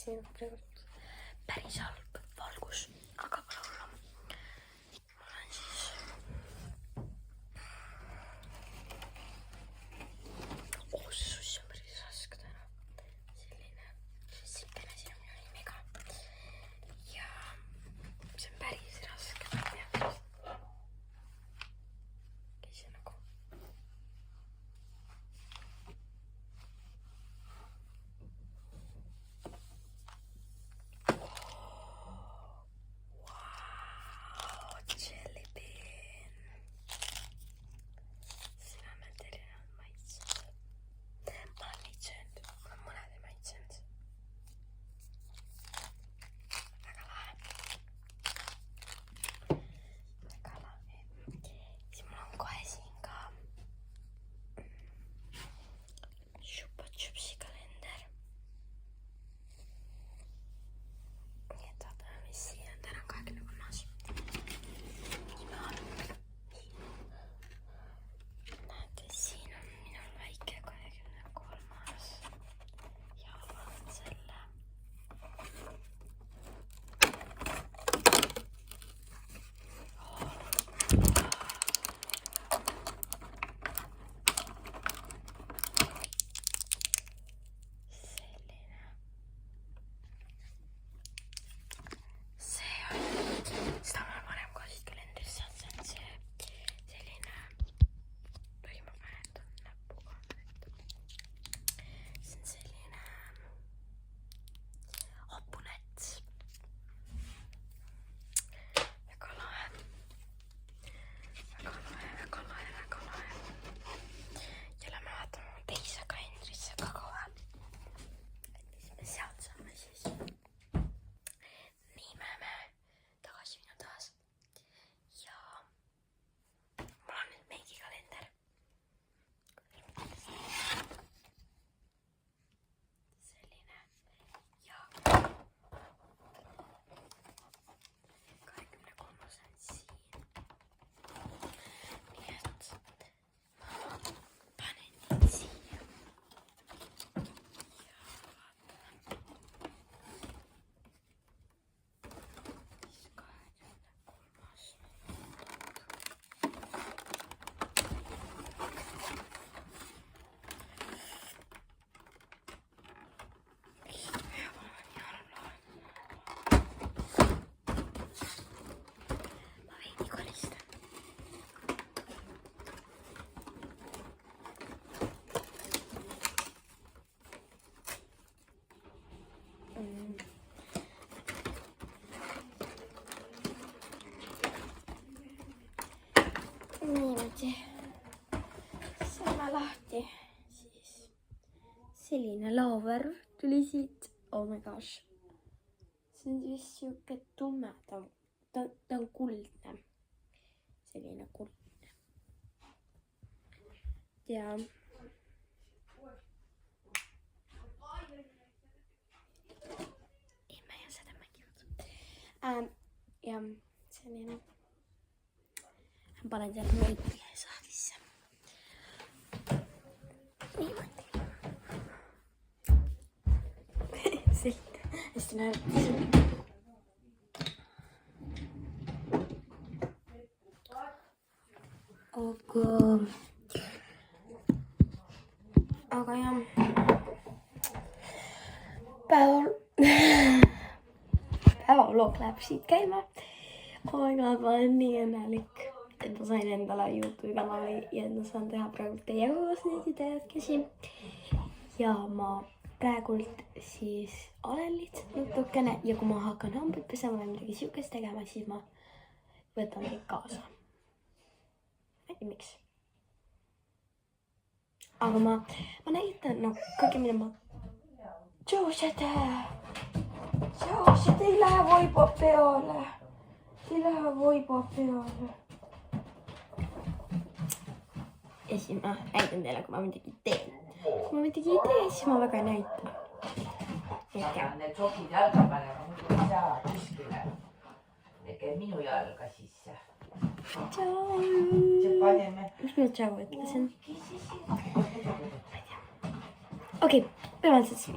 siin praegu päris halb valgus, aga pole hullu. Mul on siis see suss on päris raske täna. Selline sikene siin on minu nimiga ja see on päris raske. Käis nagu niimoodi saame lahti, siis selline laovärv tuli siit. Oh my gosh. See on vist siuke tumedam, ta on kuldne, selline kuldne. Ja ei, mä ei seda mäkivad. Ja selline panen teile meitli sahdisse. Niimoodi. Silt. Hästi näeb. Aga jah. Päevaloog läheb siit käima. Oh my god, ma olen nii õnnelik, et ma sain endale YouTube kanali ja ma saan teha praegu teiega koos neid ideedkesi. Ja ma praegult siis olen lihtsalt natukene ja kui ma hakkan hambud pesema või midagi siukest tegema, siis ma võtan kõik kaasa. Ma ei tea miks. Aga ma näitan kõige mida ma... Joosed ei lähe voiba peale. Ei lähe voiba peale. Ja siis ma näitan teile, kui ma midagi teen. Kui ma midagi ei tee, siis ma väga ei näita. Need sokid jalga panema, muidu ei saa kuskile. Eke minu jalga sisse. Tšau! Mis ma tšau ütlesin? Okei, peame siis.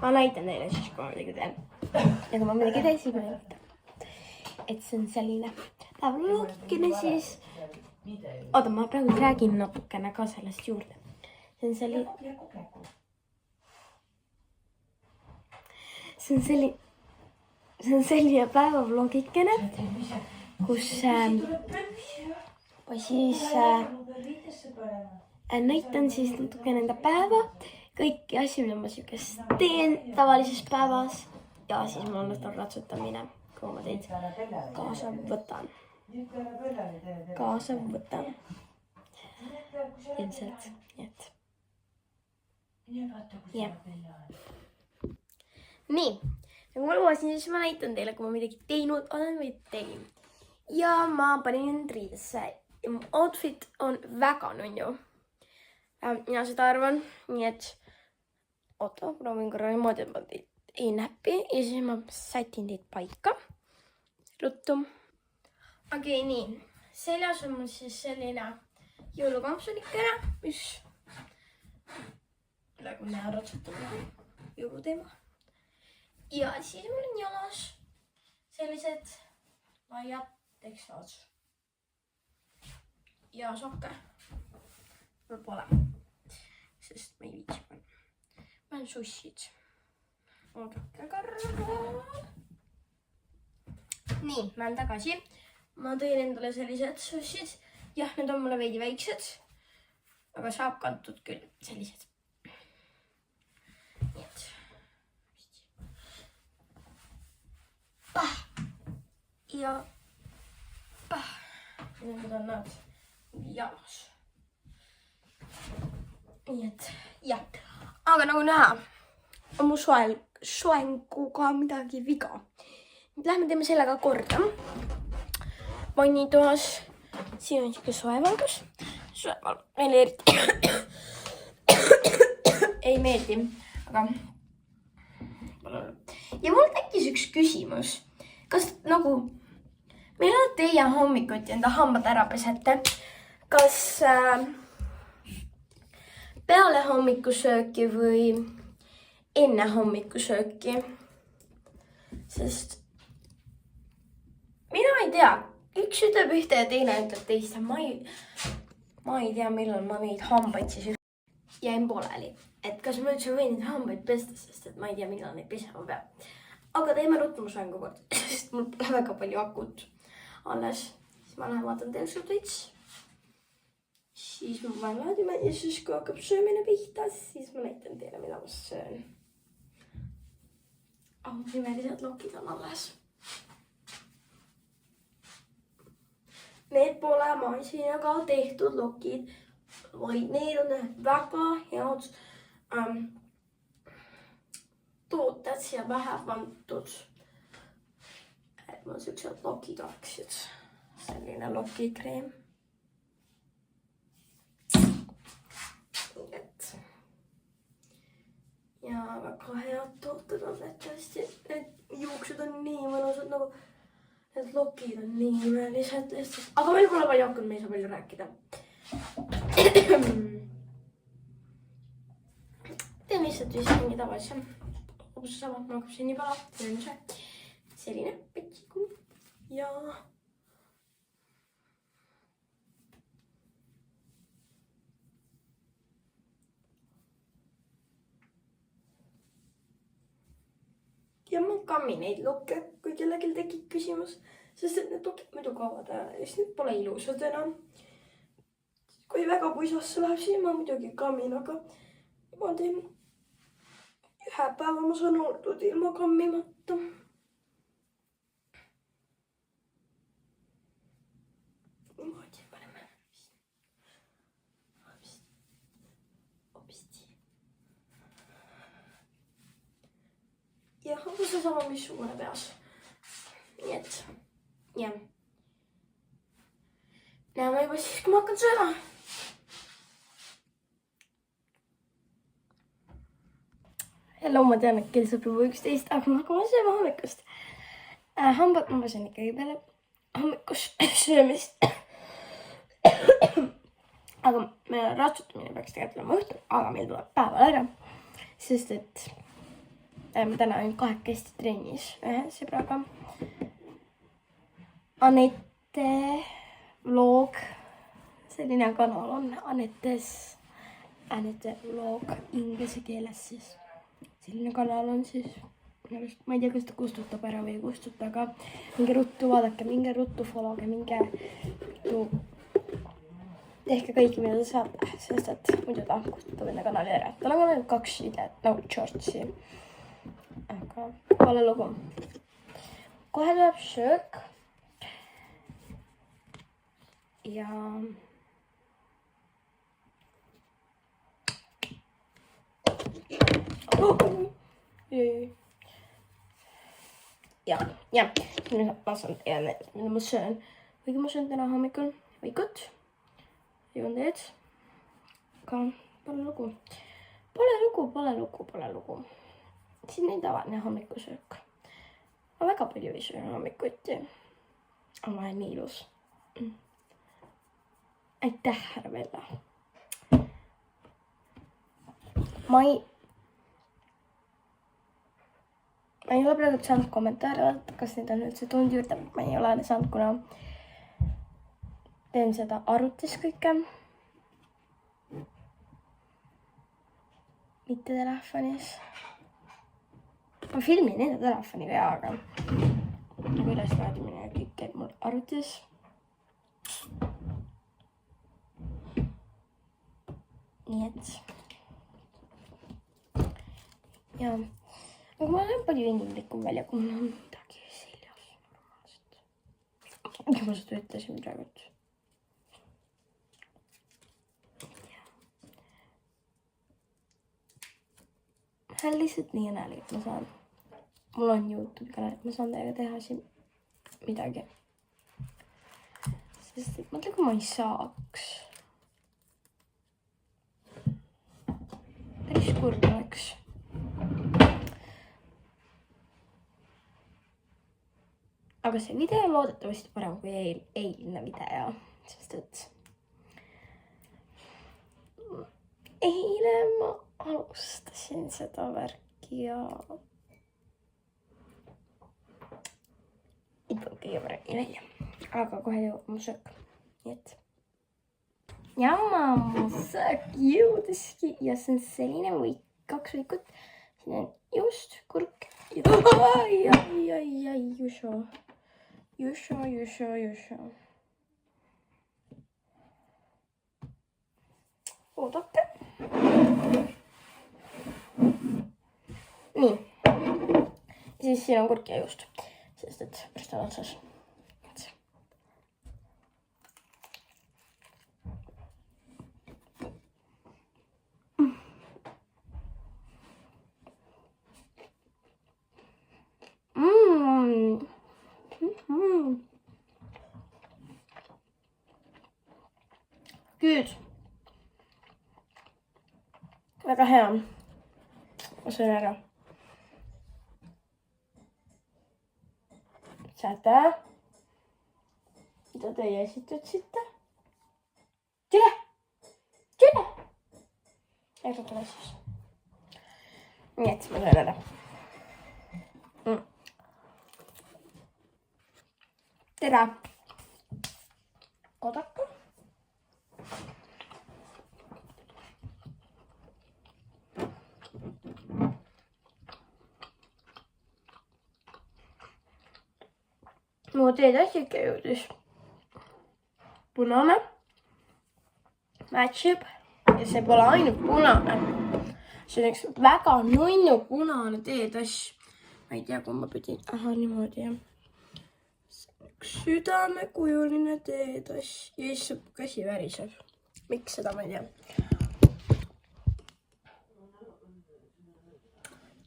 ma näitan teile siis, kui ma midagi teen. Ja kui ma midagi teen, siis ma näitan. Et see on selline päevaloogikene siis. Oota, ma praegu räägin natukene ka sellest juurde. See on selline päevaloogikene, kus siis näitan siis natuke nende päeva. Kõiki asju, mida ma sihukest teen tavalises päevas. Ja siis mul on ratsutamine, kui ma teid kaasa võtan. Ilmselt, nii et. Nii, nagu ma lubasin, siis ma näitan teile, kui ma midagi teinud olen või tegin. Ja ma panin end riidesse. Ja mu outfit on väga nunju. Mina seda arvan, nii et oota, proovin korra niimoodi, et ma teid ei näpi ja siis ma sätin teid paika. Ruttu. Okei, nii. Seljas on mul siis selline jõulukampsunikene, mis nagu näha ratsutamine jõuluteema. Ja siis mul on jalas sellised laiad tekstad. Ja sokke. Mul pole, sest ma ei viitsi panna. Ma olen sussid. Oodake korra. Nii, ma olen tagasi. Ma tõin endale sellised sussid. Jah, need on mulle veidi väiksed. Aga saab kantud küll sellised. Nii et. Ja. Nüüd on nad jalas. Nii et, jah. Aga nagu näha, on mu soenguga midagi viga. Nüüd lähme teeme sellega korda. Vannitoas. Siin on siuke soevalgus. Soevalgus. Meile eriti ei meeldi. Aga. Ja mul tekkis üks küsimus. Kas nagu, millal teie hommikuti enda hambad ära pesete? Kas peale hommikusööki või enne hommikusööki? Sest mina ei tea, üks ütleb ühte ja teine ütleb teist. Ma ei tea, millal ma neid hambaid siis jäin pooleli. Et kas ma üldse võin neid hambaid pesta, sest et ma ei tea, millal neid pesema peab. Aga teeme ruttumusvängu kord, sest mul pole väga palju akut alles. Siis ma lähen vaatan telksud veits. Siis ma panen laadima ja siis kui hakkab söömine pihta, siis ma näitan teile, mida ma söön. Nimelised lokid on alles. Need pole masinaga tehtud lokid, vaid need on väga head tooted siia pähe pandud. Et mul siuksed lokid oleksid. Selline lokikreem. Ja väga head tooted on need tõesti. Need juuksed on nii mõnusad nagu. Need lokid on nii imelised lihtsalt. Aga meil pole palju hakanud, me ei saa palju rääkida. Teen lihtsalt vist mingi tavalise. Kus sama, ma hakkab siin nii pala. See on see. Selline petsiku. Ja. Ja ma kammin neid lokke, kui kellelgi tekib küsimus. Sest et need lokid muidu kaovad ära ja siis need pole ilusad enam. Kui väga puisasse läheb, siis ma muidugi kammin, aga ma teen ühe päeva ma saan oldud ilma kammimata. Niimoodi paneme. Jah, aga see sama missugune peas. Nii et, jah. Näeme juba siis, kui ma hakkan sööma. Hello, ma tean, et kell saab juba 11, aga ma hakkama sööma hommikust. Hambad ma pasen ikkagi peale hommikus söömist. aga meil ratsutamine peaks tegelikult olema õhtul, aga meil tuleb päeval ära. Sest et me täna olin 2 trennis ühe sõbraga. Anette vlog, selline kanal on Anette vlog inglise keeles siis. Selline kanal on siis, ma ei tea, kas ta kustutab ära või ei kustuta, aga minge ruttu vaadake, minge ruttu followge, minge ruttu tehke kõiki, mida te saate, sest et muidu ta kustutab enda kanali ära. Tal on ainult 2 videot, nagu shortsi. Aga pole lugu. Kohe tuleb söök. Ja nüüd ma saan teile, mida ma söön. Kuigi ma söön täna hommikul vaikut. Joon teed. Aga pole lugu. Pole lugu. Siin ei tavaline hommikusöök. Ma väga palju ei söö hommikuti. Aga ma olen nii ilus. Aitäh, härra Vella. Ma ei ole praegu saanud kommentaare vaadata, kas neid on üldse tulnud juurde. Ma ei ole saanud, kuna teen seda arvutis kõike. Mitte telefonis. Ma filmin enda telefoniga ja, aga üles laadimine kõik käib mul arvutis. Nii et. Ja. Aga ma olen palju inimlikum välja, kui mul on midagi seljas normaalselt. Ja ma seda ütlesin praegu. Ma olen lihtsalt nii õnnelik, et ma saan. Mul on YouTube kanal, et ma saan teiega teha siin midagi. Sest et mõtle, kui ma ei saaks. Päris kurb oleks. Aga see video on loodetavasti parem kui eilne video, sest et eile ma alustasin seda värki ja ei tulnud kõige paremini välja. Aga kohe jõuab mu söök. Nii et ja mu söök jõudiski ja see on selline võik, 2 võikut. Siin on juust, kurk ja Jusho. Oodake. Nii. Ja siis siin on kurk ja juust, sest et pärast on otsas. Good. Väga hea. Ma söön ära. Saate? Mida teie siit ütlesite? Tule! Ega tule siis. Nii et ma söön ära. Tere! Oodake. Mu teetassi ikka jõudis. Punane. Matchib. Ja see pole ainult punane. See on üks väga nunnu punane teetass. Ma ei tea, kui ma pidin. Aha, niimoodi jah. Üks südamekujuline teetass. Ja siis käsi väriseb. Miks seda ma ei tea.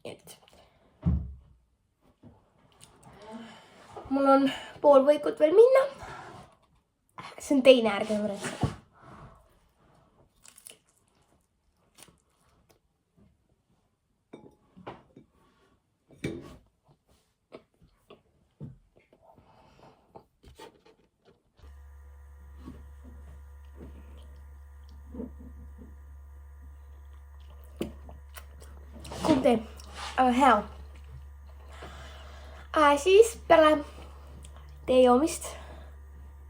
Et. Mul on pool võikut veel minna. See on teine, ärge muretseda. tee, aga hea. Siis peale tee joomist,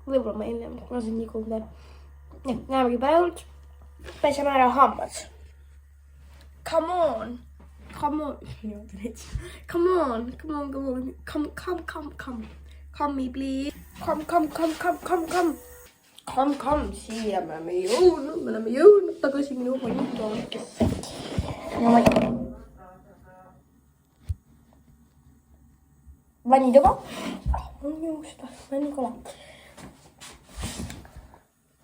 võib-olla ma enne, ma olen nii kuulda. Näemegi peale juurde, peseme ära hambad. Come on. Come me please. Come, siia me oleme jõudnud tagasi minu vanitoomikesse. Vanitoga. On juusta, vanikola.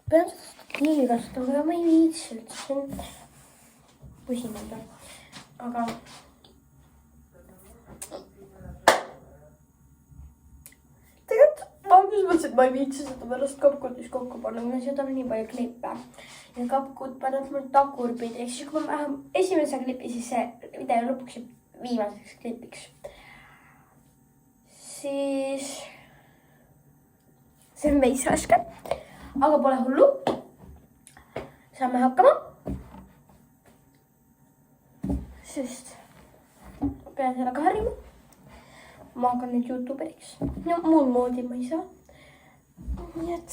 Pean seda kiivi kasutama, aga ma ei viitsi üldse. See on pusinada. Aga tegelikult alguses mõtlesin, et ma ei viitsi seda pärast kapkutis kokku panna, kuna seda on nii palju klippe. Ja kapkut paneb mul tagurpidi. Ehk siis kui ma vähem esimese klipi, siis see video lõpuks jääb viimaseks klipiks. Siis see on veits raske, aga pole hullu. Saame hakkama. Sest pean sellega harjuma. Ma hakkan nüüd YouTuberiks. No muud moodi ma ei saa. Nii et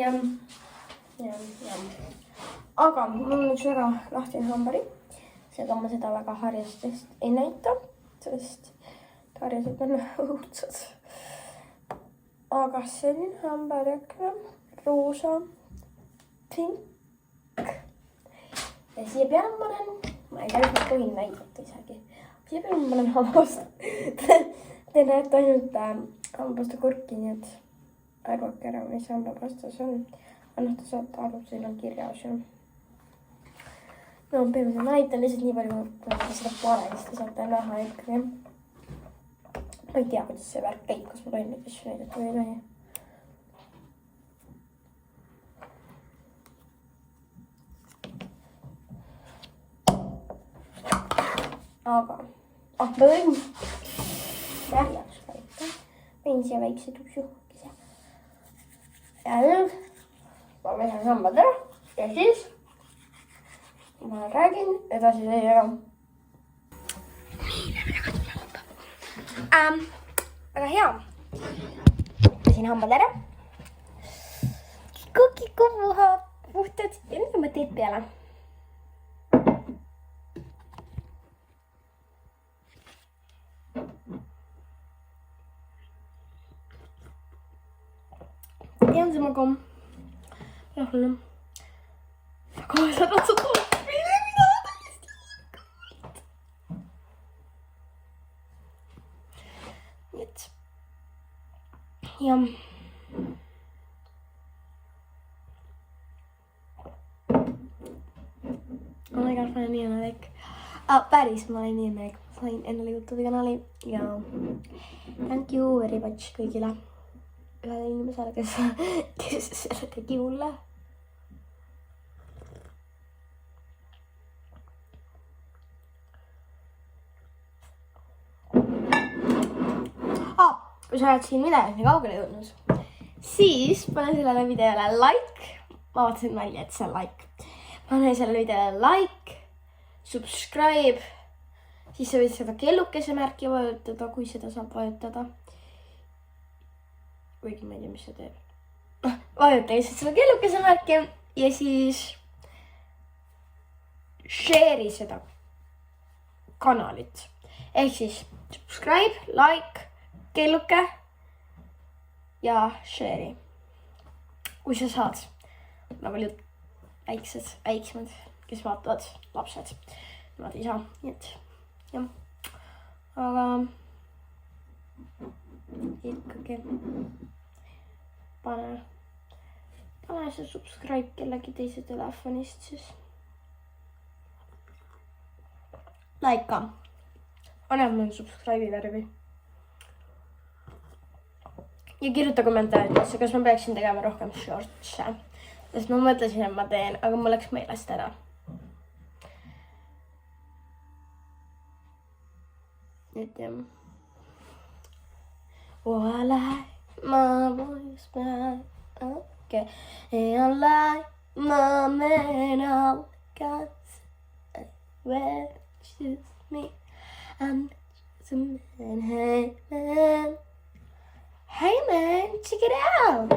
jam. Aga mul on üks väga lahtine hambari. Seega ma seda väga harjastest ei näita, sest harjased on õudsad. Aga selline hambarekne, roosa, pink. Ja siia peale ma olen, ma ei tea, ma tohin näidata isegi. Siia peale ma olen hambast. Te näete ainult hambasta kurki, nii et arvake ära, mis hambapastas on. Aga te saate aru, siin on kirjas ju. No peale seda näitan lihtsalt nii palju, kui seda paremist te saate näha ikkagi. Ma ei tea, kuidas see värk käib, kas ma tohin neid asju näidata või ei tohi. Aga, ma võin järjaks käita. Võin siia väikse tupsukese. Ja nüüd ma pesen sambad ära ja siis ma räägin edasi teiega. Väga hea. Pesin hambad ära. Kiku puhtad ja nüüd ma teed peale. Ja on sama kom. Lahullu. Aga ma saan otsata mida täiesti hakkavad. Nii et. Ja. Oh my god, ma olen nii õnnelik. Päris, ma olen nii õnnelik. Sain endale YouTube kanali ja thank you very much kõigile. Ühele inimesele, kes selle tegi mulle. Kui sa oled siin videos nii kaugele jõudnud, siis pane sellele videole like. Ma vaatasin välja, et see on like. Pane sellele videole like, subscribe. Siis sa võid seda kellukese märki vajutada, kui seda saab vajutada. Kuigi ma ei tea, mis see teeb. Vajuta lihtsalt seda kellukese märki ja siis share'i seda kanalit. Ehk siis subscribe, like, kelluke ja share'i. Kui sa saad. Väga paljud väiksemad, kes vaatavad lapsed. Nemad ei saa. Nii et jah. Aga ikkagi pane see subscribe kellegi teise telefonist siis. Like ka. Annab mul subscribe'i värvi. Ja kirjuta kommentaaridesse, kas ma peaksin tegema rohkem shorts'e. Sest ma mõtlesin, et ma teen, aga mul läks meelest ära. Nüüd jah. Oh, I like my voice back, okay. And I like my man out Cause well, choose me. I'm just a man. Hey man. Hey man, check it out.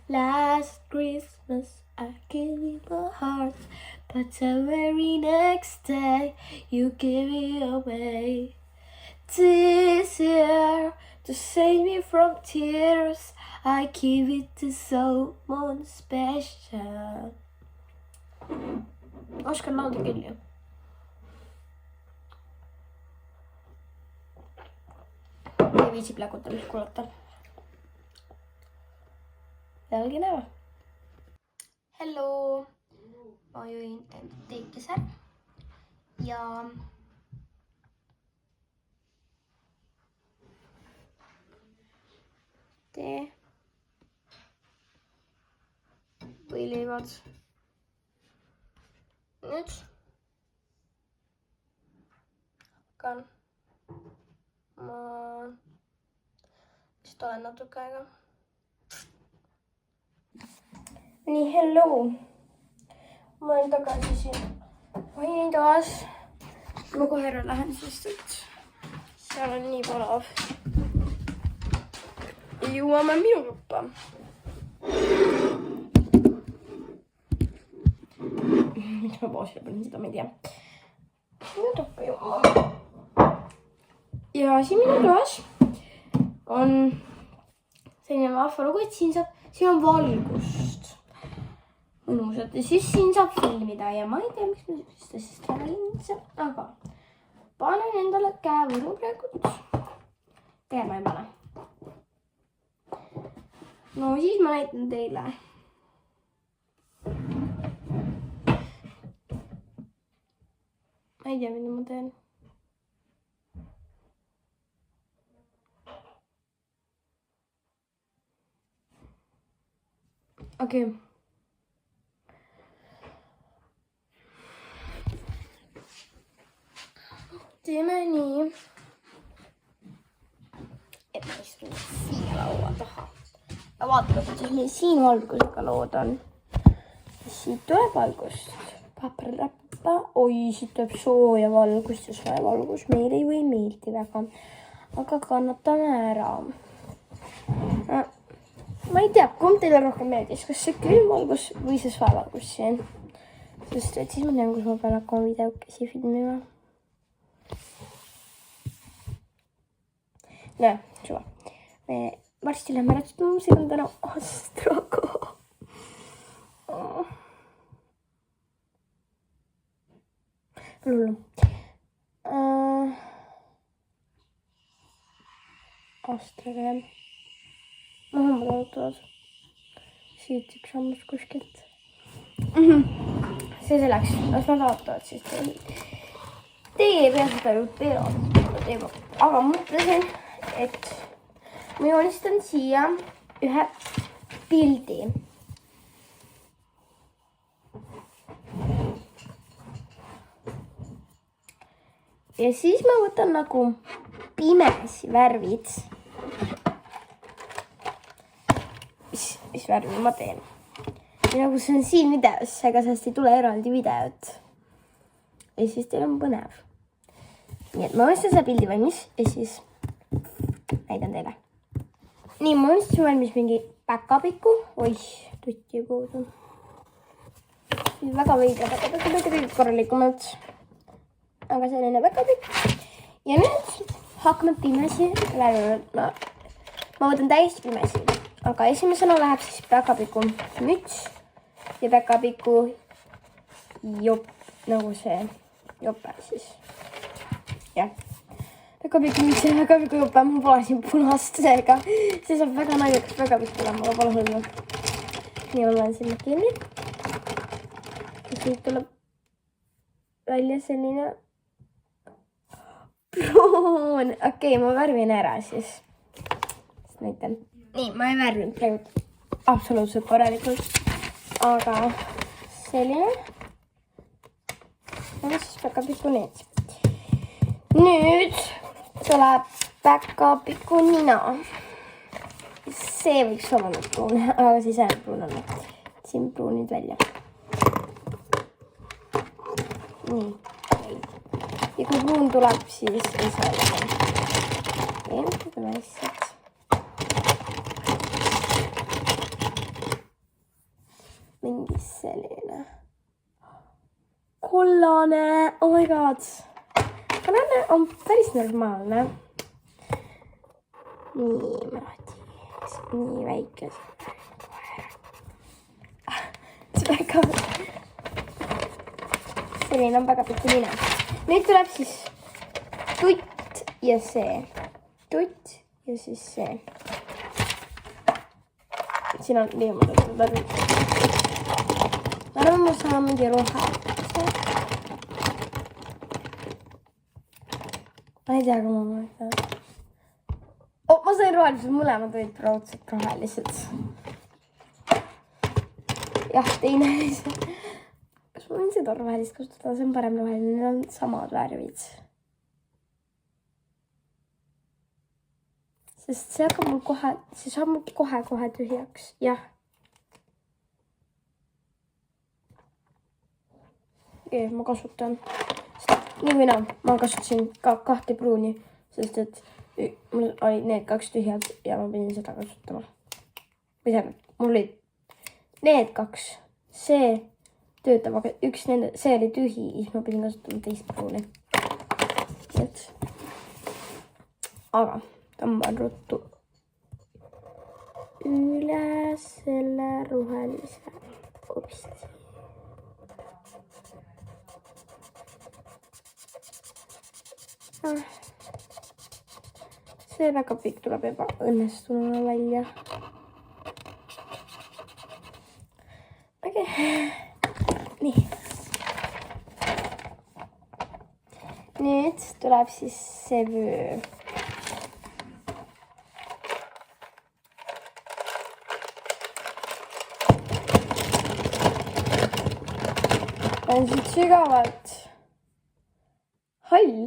Last Christmas I gave you my heart, but the very next day you gave it away. This year, to save me from tears, I give it to someone special. Oskan laulda küll ju. Ei viitsi pläkutamist kuulata. Jällegi näeme. Hello! Ma jõin enda teekese. Ja tee. Võileivad. Nüüd hakkan ma vist olen natuke aega. Nii, hello! Ma olen tagasi siin vannitoas. Ma kohe ära lähen, sest et seal on nii palav. Jõuame minu tuppa. Miks ma pausile panin, seda ma ei tea. Minu tuppa jõuame. Ja siin minu toas on selline vahva lugu, et siin on valgust. Mõnusad. Ja siis siin saab filmida ja ma ei tea, miks ma seda siis käelindse, aga panen endale käevõru praegu. Tegelikult ma ei pane. No siis ma näitan teile. Ma ei tea, mida ma teen. Okei. Teeme nii, et ma istun siia laua taha. Ja vaatame, kuidas meil siin valgusega lood on. Siit tuleb valgust. Paprappa. Oi, siit tuleb sooja valgust ja sooja valgus meile ju ei meeldi väga. Aga kannatame ära. Ma ei tea, kumb teile rohkem meeldis, kas see külm valgus või see sooja valgus siin. Sest et siis ma tean, kus ma pean hakkama videokesi filmima. Näe, suva. Me varsti lähme rätsutama, see on täna Astraga. Lullu. Astraga jah. Hambad ootavad. Siit üks hammas kuskilt. See selleks, las nad ootavad siis teie ei pea seda ju teema. Aga mõtlesin, et ma joonistan siia ühe pildi. Ja siis ma võtan nagu pimesi värvid. Mis värvi ma teen. Ja nagu see on siin videos, ega sellest ei tule eraldi videot. Ja siis teil on põnev. Nii et ma mõistan seda pildi valmis ja siis näidan teile. Nii, ma mõistan valmis mingi päkapiku. Oih, tutti puudu. Väga veidra päkapiku korralikumalt. Aga selline päkapikk. Ja nüüd hakkame pimesi värvima. Ma võtan täiesti pimesi. Aga esimesena läheb siis päkapiku müts ja päkapiku jopp, nagu see jope siis. Jah, päkapiku müts ja päkapiku jope, ma pole siin punast seega. See saab väga naljakas päkapikk tulema, aga pole hullu. Nii ma loen sinna kinni. Ja siit tuleb välja selline pruun. Okei, ma värvin ära siis. Näitan. Nii, ma ei värvinud praegu absoluutselt korralikult, aga selline. Ja siis päkapiku need. Nüüd tuleb väga pikku nina. See võiks olla nüüd pruun, aga siis ainult pruun on. Siin pruunid välja. Nii. Ja kui pruun tuleb, siis ei saa olla. Okei, asjad. Mingi selline. Kollane. Oh my god. Kollane on päris normaalne. Nii, ma nii väike. Selline on väga pikk nina. Nüüd tuleb siis tutt ja see. Tutt ja siis see. Siin on niimoodi läbi. Ma arvan, ma saan mingi rohelise. Ma ei tea, kui ma mõtlen. Oh, ma sain rohelised, mõlemad olid raudselt rohelised. Jah, teine lihtsalt. Kas ma võin seda rohelist kasutada? See on parem roheline, need on samad värvid. Sest see hakkab mul kohe, see saab mul kohe tühjaks. Jah. Okei, ma kasutan. Nii või naa, ma kasutasin ka 2 pruuni, sest et mul olid need 2 tühjad ja ma pidin seda kasutama. Või tähendab, mul olid need 2. See töötab, aga üks nende, see oli tühi, siis ma pidin kasutama teist pruuni. Et. Aga tõmban ruttu üle selle rohelise opsti. See väga pikk tuleb ebaõnnestununa välja. Okei. Nii. Nüüd tuleb siis see vöö. On siit sügavalt hall.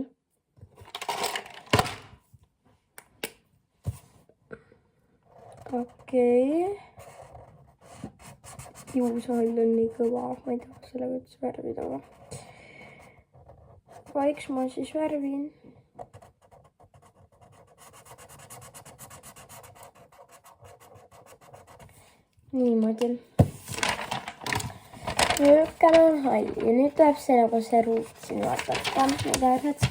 Okei. Juushall on nii kõva. Ma ei taha sellega üldse värvida. Aga eks ma siis värvin. Niimoodi. Nurkane on hall. Ja nüüd tuleb see nagu see ruut siin vaadata. Need äärad.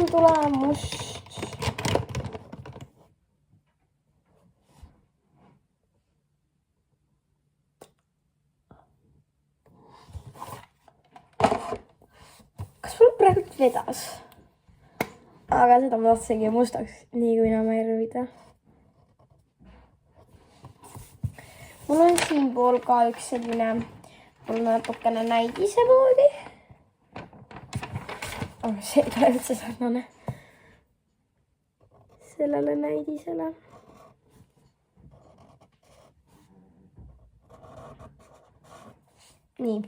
Tulemust. Kas mul praegu vedas? Aga seda ma tahtsingi mustaks, nii kui enam ei rõvida. Mul on siin pool ka üks selline, mul natukene näidise moodi. See ei ole üldse sarnane sellele näidisele. Nii.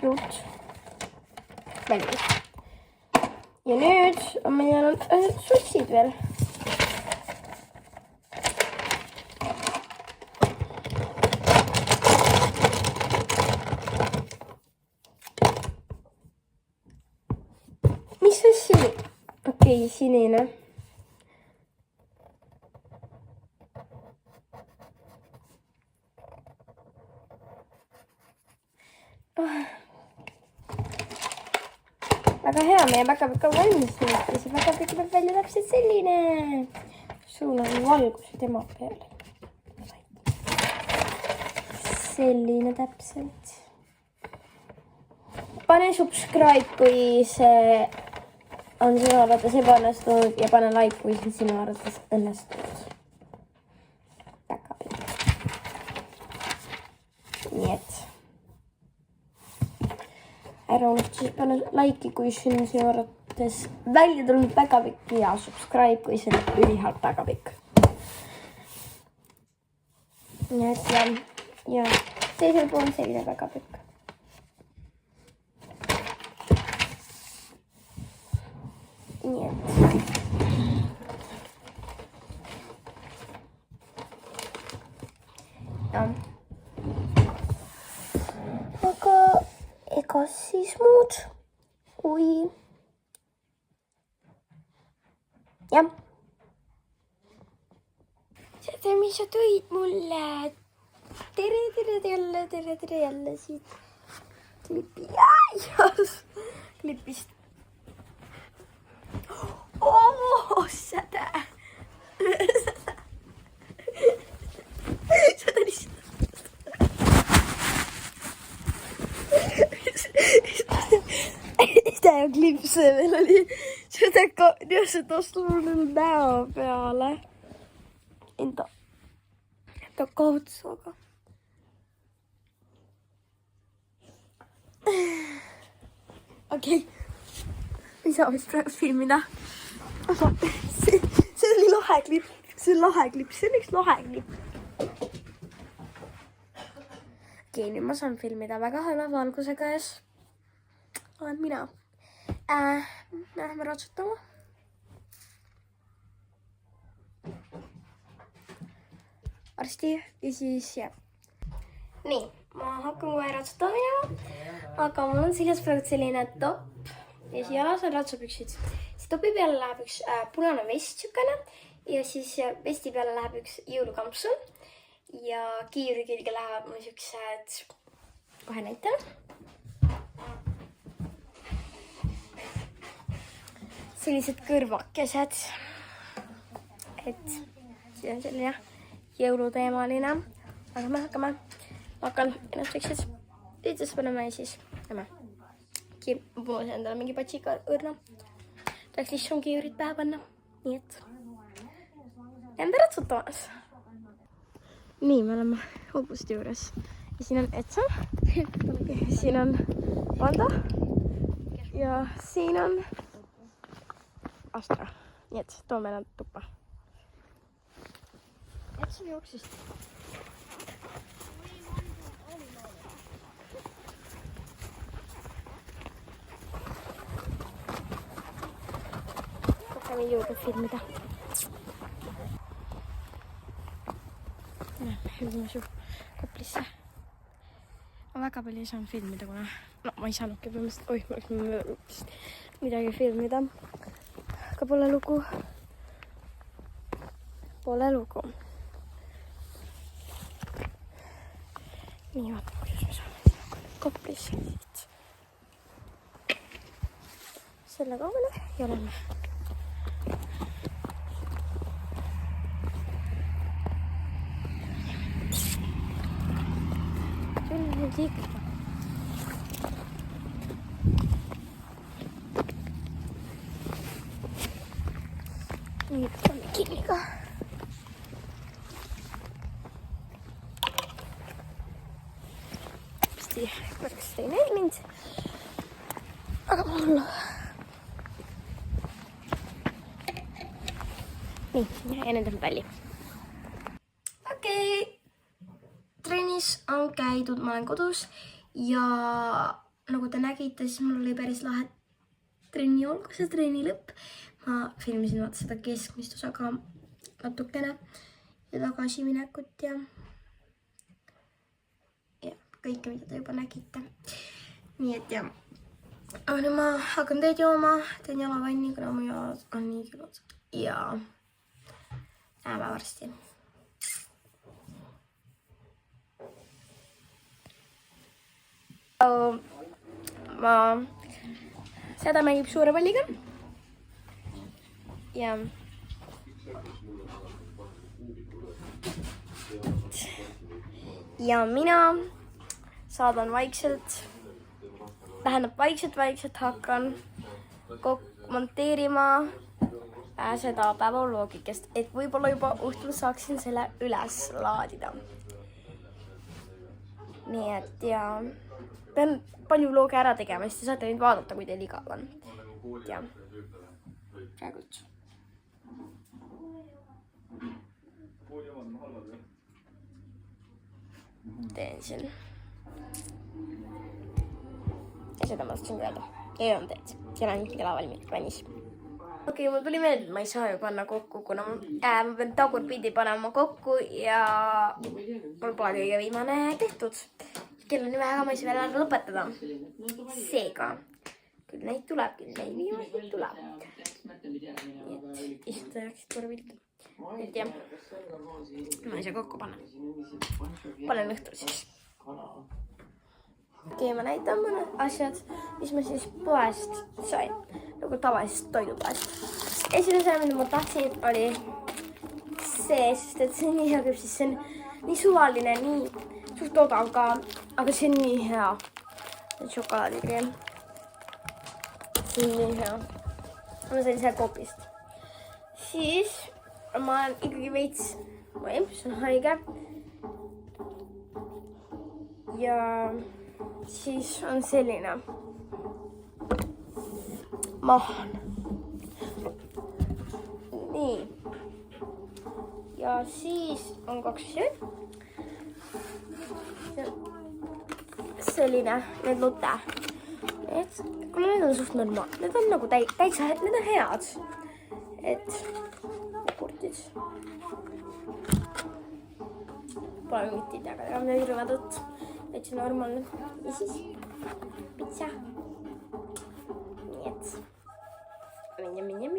Ruut. Valmis. Ja nüüd on meil jäänud sussid veel. Okei, sinine. Väga hea, meie väga pikk valmis nüüd ja see väga pikk peab välja täpselt selline. Sul on valgus tema peal. Selline täpselt. Pane subscribe, kui see on sinu arvates ebaõnnestunud ja pane like, kui see sinu arvates õnnestunud. Väga pikk. Nii et. Ära unusta siis pane like'i, kui sinu suhtes välja tulnud väga pikk ja subscribe, kui see on ülihalt väga pikk. Nii et ja teisel pool selline väga pikk. Nii et ja. Aga ega siis muud kui jah. Seda, mis sa tõid mulle. Tere jälle siit klipist. Seda. Seda lihtsalt. Sitä ei ole klipse, meil oli seda mul näo peale. Enda kaudsuga. Okei. Ei saa vist praegu filmida. See oli lahe klipp. See on lahe klipp. See on üks lahe klipp. Okei, nüüd ma saan filmida väga halva valguse käes. Olen mina. Lähme ratsutama. Arsti ja siis jah. Nii, ma hakkan kohe ratsutama minema. Aga mul on seljas praegu selline topp. Ja siia jalas on ratsupüksid. See topi peale läheb üks punane vest sükene. Ja siis vesti peale läheb üks jõulukampsun. Ja kiivri külge läheb mul siuksed, kohe näitan. Sellised kõrvakesed. Et see on selline jõuluteemaline. Aga me hakkame. Ma hakkan ennast siuksed liitses panema ja siis lähme. Punusin endale mingi patsika õrna. Tahaks lihtsalt kiivrit pähe panna. Nii et enda ratsutamas. Nii, me oleme hobuste juures. Ja siin on Etsa. Siin on Valdo. Ja siin on Astra. Nii et toome nad tuppa. Etsa jooksis. Hakkame juurde filmida. Hüvime su Koplisse. Ma väga palju ei saanud filmida, kuna ma ei saanudki põhimõtteliselt midagi filmida. Aga pole lugu. Nii, vaatame, kuidas me saame Koplisse siit. Selle kaugele ja oleme. Liikuda. Nii, paneme kinni ka. Pasti korraks ei näi mind. Aga mul nii, ja nüüd on palli. Okei. Trennis on käidud, ma olen kodus ja nagu te nägite, siis mul oli päris lahe trenni algus ja trenni lõpp. Ma filmisin vaata seda keskmist osa ka natukene ja tagasi minekut ja kõike, mida te juba nägite. Nii et jah, aga nüüd ma hakkan teed jooma, teen jalavanni, kuna mu jalad on nii külmad ja näeme varsti. Seda mängib suure palliga ja mina saadan vaikselt, vaikselt hakkan monteerima seda päevaloogikest, et võib-olla juba õhtul saaksin selle üles laadida. Nii et ja pean palju vlooge ära tegema, siis te saate neid vaadata, kui teil igav on. ja praegult teen siin. Ja seda ma tahtsin öelda. Ei olnud teed. Seal on mingi lava valmis. Okei, mul tuli meelde, et ma ei saa ju panna kokku, kuna ma pean tagurpidi panema kokku ja mul pole kõige viimane tehtud. Kell on väga, ma ei saa veel lõpetada. Seega, küll neid tuleb, küll neid viimaseid tuleb. Nii et istuda jaksid korvilt. Nüüd jah, ma ei saa kokku panna. Panen õhtul siis. Okei, ma näitan mõned asjad, mis ma siis poest sain. Nagu tavalisest toidupoest. Esimese, mida ma tahtsin, oli see, sest et see on nii hea küpsis. See on nii suvaline, nii suht odav ka, aga see on nii hea. Šokolaadikreem. See on nii hea. Ma sain seal koopist. Siis ma olen ikkagi veits see on haige. Ja siis on selline mahan. Nii. Ja siis on 2 asjad. Selline, need lute. Kuna need on suht normaal. Need on nagu täitsa, need on head. Et kurtid. Pole mingit ideaga, aga midagi rõvedat. Täitsa normaalne. Ja siis pitsa. Nii et. Minja.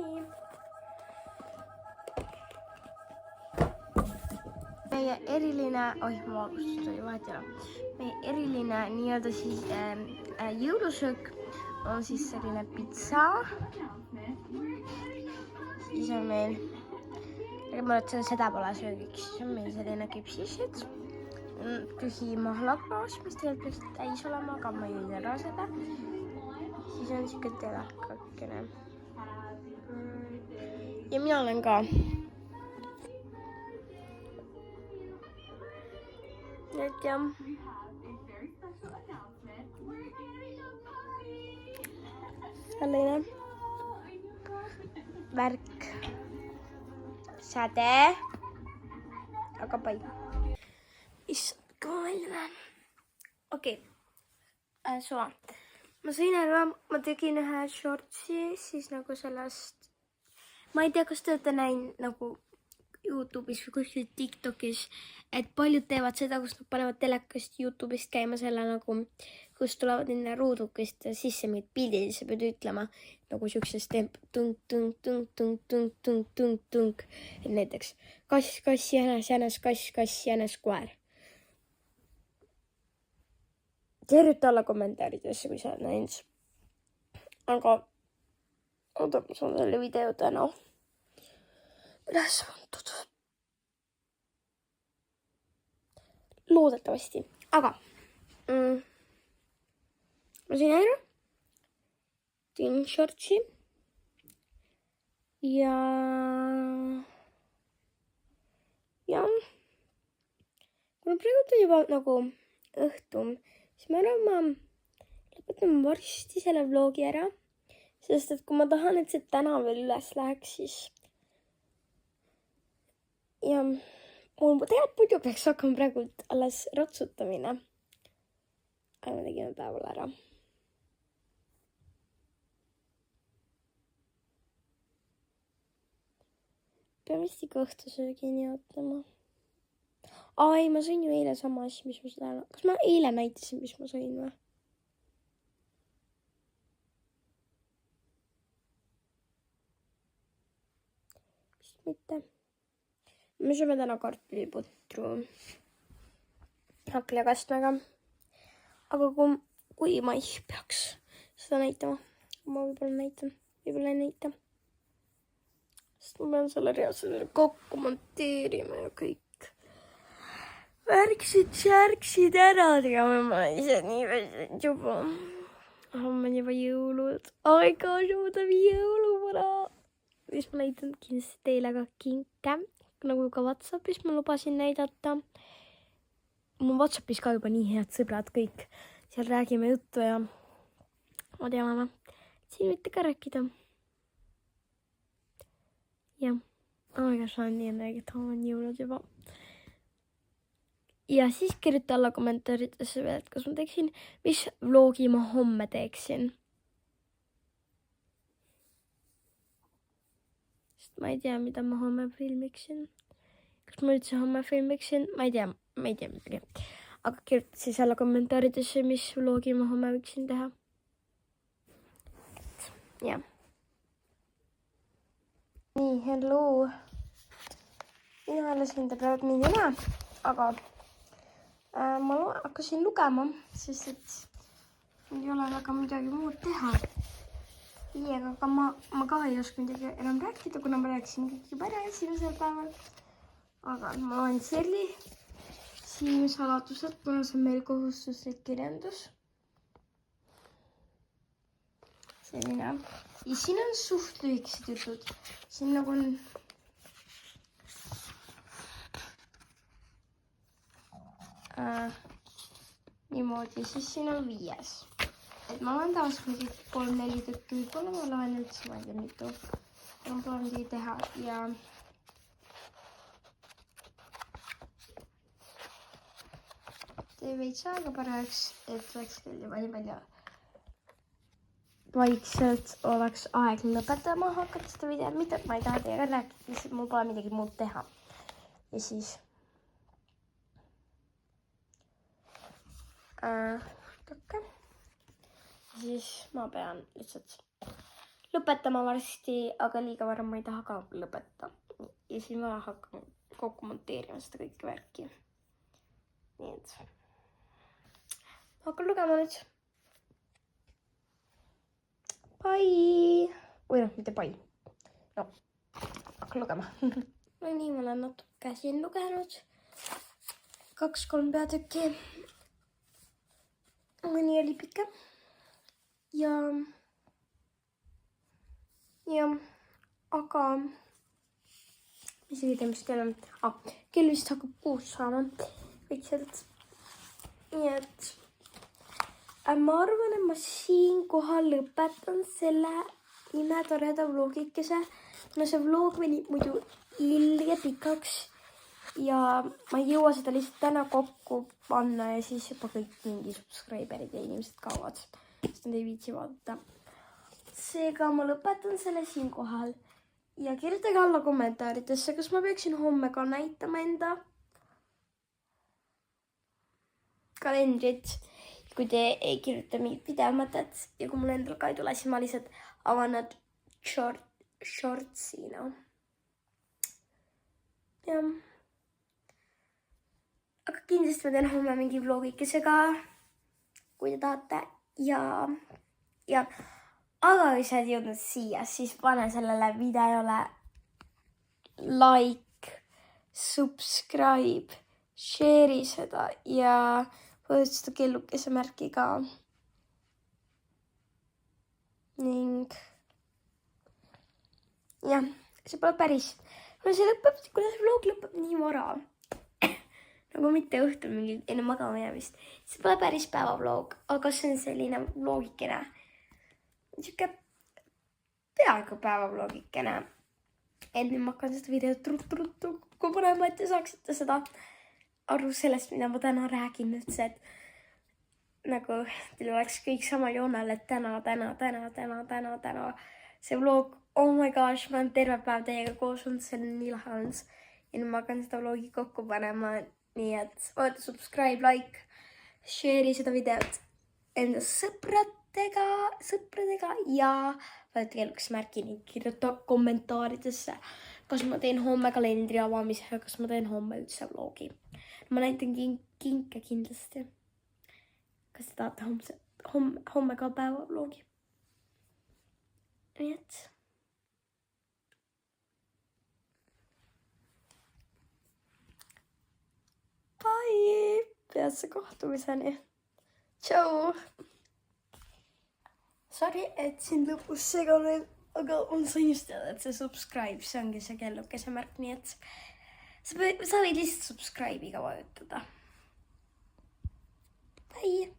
Meie eriline, ma alustasin, oli vahet ära. Meie eriline nii-öelda siis jõulusöök on siis selline pitsa. Siis on meil, ma ütlen, seda pole söögiks, siis on meil selline küpsised. Tühi mahlaklaas, mis tegelikult peaks täis olema, aga ma jõin ära seda. Siis on siuke telakakene. Ja mina olen ka. Nüüd jah. Selline värk. Säde. Aga palju. Issand, kui ma välja lähen. Okei. Suva. Ma sain ära, ma tegin ühe shortsi, siis nagu sellest. Ma ei tea, kas te olete näinud nagu YouTube'is või kuskil TikTokis, et paljud teevad seda, kus nad panevad telekast YouTube'ist käima selle nagu, kus tulevad nende ruudukest sisse mingid pildid, sa pead ütlema nagu siuksest temp tung. Et näiteks kass, jänes, kass, jänes, koer. Kirjuta alla kommentaaridesse, kui sa oled näinud. Aga oota, ma saan selle video täna üles pandud. Loodetavasti. Aga ma sain ära. Teen shortsi. Ja kui ma praegu on juba nagu õhtu, siis ma arvan, ma lõpetan varsti selle vlogi ära. Sest et kui ma tahan, et see täna veel üles läheks, siis ja mul tegelikult muidu peaks hakkama praegu alles ratsutamine. Aga me tegime päeval ära. Pean vist ikka õhtusöögini ootama. Ei, ma sõin ju eile sama asja, mis ma seda... Kas ma eile näitasin, mis ma sõin või? Vist mitte. Me sööme täna kartuliputru haklejakastmega. Aga kui ma ei peaks seda näitama, ma võib-olla ei näita. Sest ma pean selle reaalselt kokku monteerima ja kõik värksid ära tegema. Ma ise nii väsinud juba. Homme on juba jõulud. Aega suudab jõuluvara. Siis ma näitan kindlasti teile ka kinke. Nagu ka WhatsAppis ma lubasin näidata. Mul WhatsAppis ka juba nii head sõbrad kõik. Seal räägime juttu ja ma teame Siin võite ka rääkida. Jah. Aega saan nii enne, et on jõulud juba. Ja siis kirjuta alla kommentaaridesse veel, et kas ma teeksin, mis vlogi ma homme teeksin. Sest ma ei tea, mida ma homme filmiksin. Kas ma üldse homme filmiksin? Ma ei tea midagi. Aga kirjuta siis alla kommentaaridesse, mis vlogi ma homme võiksin teha. Jah. Nii, hello. Mina alles enda praegu mind ei näe, aga ma hakkasin lugema, sest et ei ole väga midagi muud teha. Aga ma ka ei oska midagi enam rääkida, kuna ma rääkisin kõik juba ära esimesel päeval. Aga ma loen Serli siimusaladused, kuna see on meil kohustuslik kirjandus. Selline. Ja siin on suht lühikesed jutud. Siin nagu on niimoodi, siis siin on 5. Et ma loen taas mingi 3-4 tükki, võib-olla ma loen üldse, ma ei tea mitu. Ma pole midagi teha ja tee veits aega parajaks, et oleks küll juba nii palju vaikselt oleks aeg lõpetama hakata seda videot, mitte ma ei taha teiega rääkida, lihtsalt mul pole midagi muud teha. Ja siis siis ma pean lihtsalt lõpetama varsti, aga liiga vara ma ei taha ka lõpetada. Ja siis ma hakkan kokku monteerima seda kõike värki. Nii et ma hakkan lugema nüüd. Bye! Või noh, mitte bye. No, hakkan lugema. No nii, ma olen natuke siin lugenud. 2-3 peatükki. Mõni oli pikem. Ja, aga mis ei tea, mis kell on? Kell vist hakkab 6 saama. Vaikselt. Nii et ma arvan, et ma siinkohal lõpetan selle imetoreda vlogikese. Kuna see vlog venib muidu ilge pikaks ja ma ei jõua seda lihtsalt täna kokku panna ja siis juba kõik mingi subscriberid ja inimesed kaovad, sest nad ei viitsi vaadata. Seega ma lõpetan selle siinkohal ja kirjutage alla kommentaaridesse, kas ma peaksin homme ka näitama enda kalendrit. Kui te ei kirjuta mingit videomõtet ja kui mul endal ka ei tule, siis ma lihtsalt avan nad shortsina. Ja. Aga kindlasti ma teen homme mingi vlogikesega, kui te tahate. Ja. Aga kui sa oled jõudnud siia, siis pane sellele videole like, subscribe, share'i seda ja võid seda kellukese märki ka. Ning jah, see pole päris. Kuna see vlog lõpeb nii vara, nagu mitte õhtul mingi enne magama jäämist. See pole päris päevavlog, aga see on selline vlogikene. Siuke peaaegu päevavlogikene. Et nüüd ma hakkan seda videot ruttu kokku panema, et te saaksite seda aru sellest, mida ma täna räägin üldse, et nagu teil oleks kõik samal joonel, et täna. See vlog, oh my gosh, ma olen terve päev teiega koos olnud, see on nii lahe olnud. Ja nüüd ma hakkan seda vlogi kokku panema, nii et vaata subscribe, like, share'i seda videot enda sõpradega ja vaata kellukese märki ning kirjuta kommentaaridesse, kas ma teen homme kalendri avamise ja kas ma teen homme üldse vlogi. Ma näitan kinke kindlasti. Kas te tahate homme ka päeva vlogi? Nii et. Bye! Peatse kohtumiseni. Tšau! Sorry, et siin lõpus seganen, aga ma sain just teada, et see subscribe, see ongi see kellukese märk, nii et sa võid lihtsalt subscribe'iga vajutada. Bye!